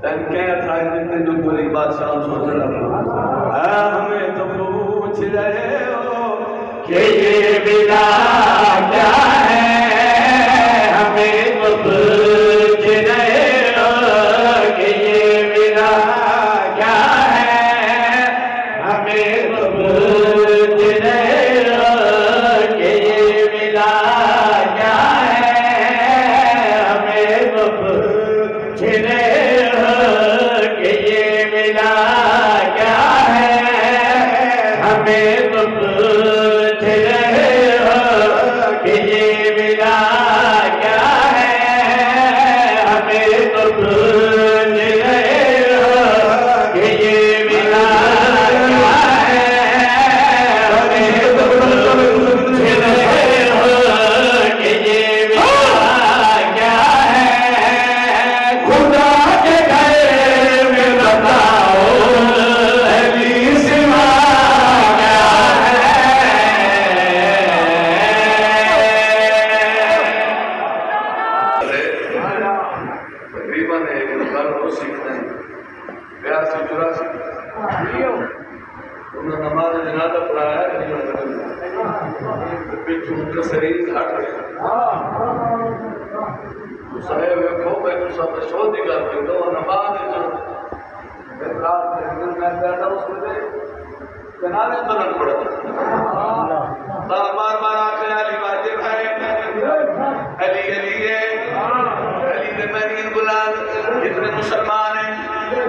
तन क्या था जितने जो पूरी बादशाह सोच रहा हमें तो पूछ रहे हो कि ये बिला क्या है, हमें तो पूछ रहे हो कि ये बिला क्या है, हमें तो पूछ रहे हो कि ये बिला क्या है, हमें तो पूछ रहे हमें तो पूछ रहे हो कि ये मिला क्या है, हमें तो पूछ रहे हो कि ये मिला क्या है, हमें तो पूछ रहे हो कि ये मिला क्या है। खुदा के घर में बताओ नमाज जनाजा पढ़ाया उनका शरीर हट गया साहेब वेखो मैं सब शो दी गल करदो नमाज रात में मैं बैठा उसमें जनाजे तो न पढ़ो बार बार आके अली वाजिब है अली अली है अली ने मरीन गुलाम जितने मुसलमान हैं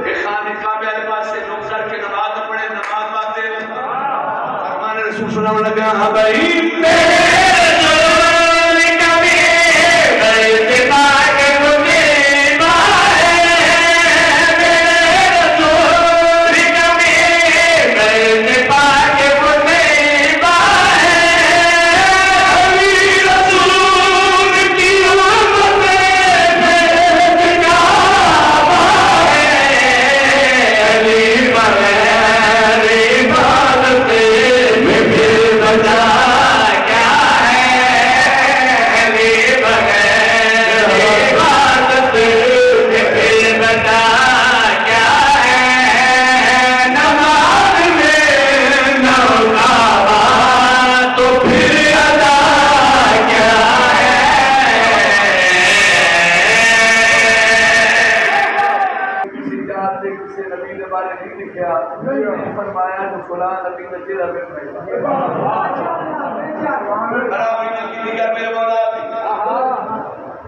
कि खाने काबे वाले पास से लोग सर के नमाज पढ़े नमाज बातें फरमान रसूल सुनाने लगा हां भाई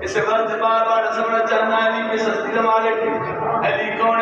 इसे बात बार बार समझना चाहना अली की सस्ती मालिक अली कौन